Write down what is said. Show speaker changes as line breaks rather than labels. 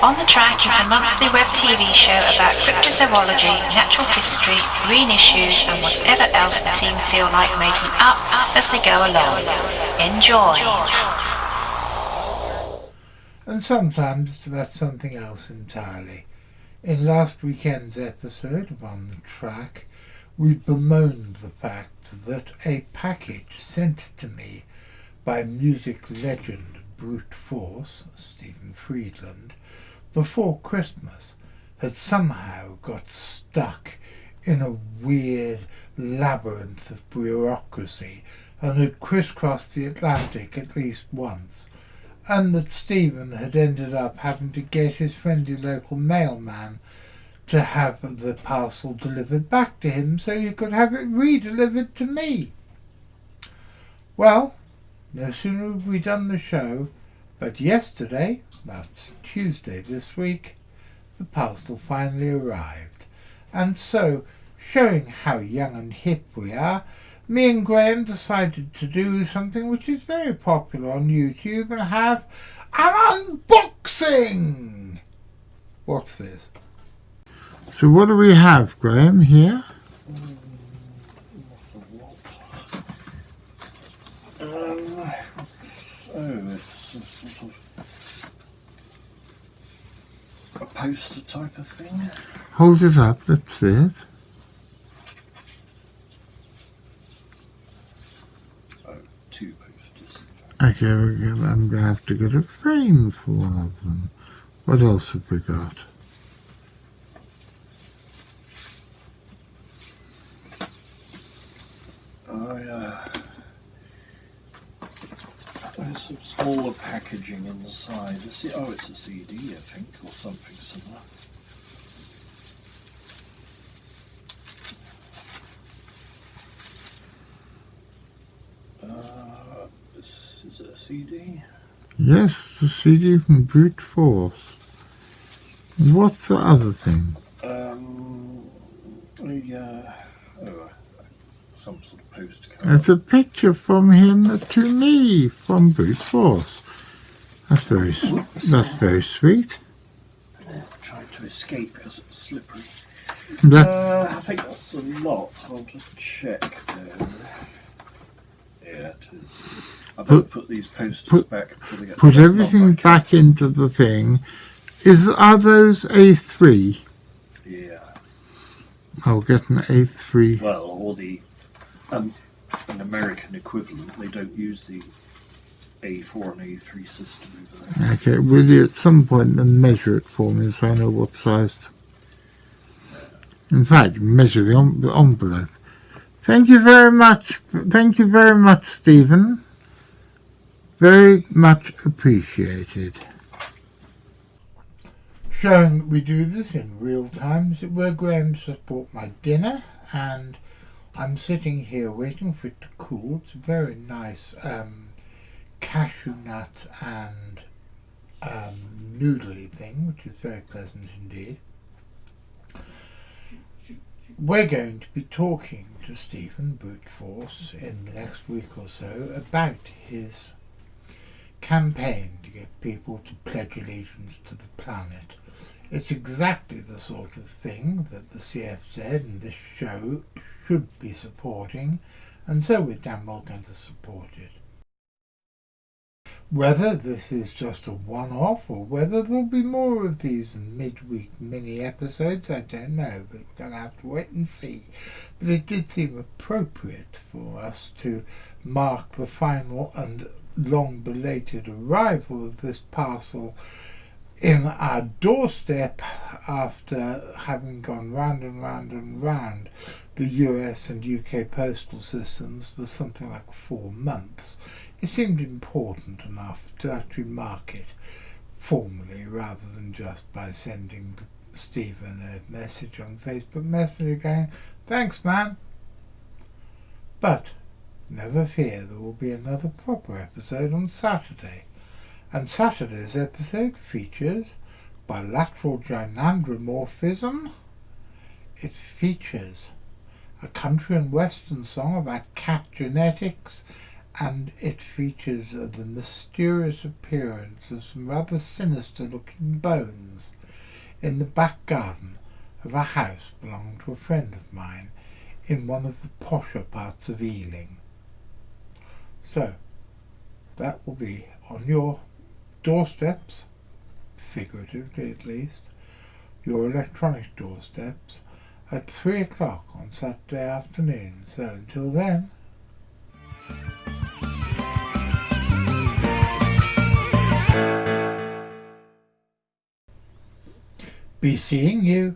On the Track is a monthly web TV show about cryptozoology, natural history, green issues and whatever else the team feel like making up as they go along. Enjoy!
And sometimes that's something else entirely. In last weekend's episode of On the Track, we bemoaned the fact that a package sent to me by music legend Brute Force, Stephen Friedland, before Christmas had somehow got stuck in a weird labyrinth of bureaucracy and had crisscrossed the Atlantic at least once, and that Stephen had ended up having to get his friendly local mailman to have the parcel delivered back to him so he could have it re-delivered to me. Well, no sooner had we done the show, but yesterday, that's Tuesday this week, the parcel finally arrived. And so, showing how young and hip we are, me and Graham decided to do something which is very popular on YouTube and have an unboxing! What's this? So what do we have, Graham, here?
It's a sort of a poster type of thing.
Hold it up, let's see it.
Oh, two posters.
Okay, I'm going to have to get a frame for one of them. What else have we got?
There's some smaller packaging inside. It's a CD, I think, or something similar. Is it a CD?
Yes, the CD from Brute Force. What's the other thing?
Some sort of postcard.
It's a picture from him to me from Brute Force. That's very sweet.
I tried to escape because it's slippery.
That,
I think that's a lot. I'll just check there. Yeah, it is. I better put these posters back before they get
put everything back into the thing. Are those A3?
Yeah.
I'll get an A3.
Well, or the an American equivalent. They don't use the A4 and A3 system over there.
Okay, will you at some point then measure it for me so I know what size? In fact, measure the envelope. Thank you very much. Thank you very much, Stephen. Very much appreciated. Showing that we do this in real time, as it were, Graham just bought my dinner and I'm sitting here waiting for it to cool. It's a very nice cashew nut and noodly thing, which is very pleasant indeed. We're going to be talking to Stephen Brute Force in the next week or so about his campaign to get people to pledge allegiance to the planet. It's exactly the sort of thing that the CFZ and this show should be supporting, and so we're damn well going to support it. Whether this is just a one-off or whether there'll be more of these midweek mini episodes, I don't know, but we're going to have to wait and see. But it did seem appropriate for us to mark the final and long belated arrival of this parcel in our doorstep after having gone round and round and round the US and UK postal systems for something like 4 months. It seemed important enough to actually mark it formally rather than just by sending Stephen a message on Facebook Messenger going, "Thanks, man." But never fear, there will be another proper episode on Saturday. And Saturday's episode features bilateral gynandromorphism. It features a country and western song about cat genetics and it features the mysterious appearance of some rather sinister looking bones in the back garden of a house belonging to a friend of mine in one of the posher parts of Ealing. So, that will be on your doorsteps, figuratively at least, your electronic doorsteps, at 3 o'clock on Saturday afternoon. So until then, be seeing you.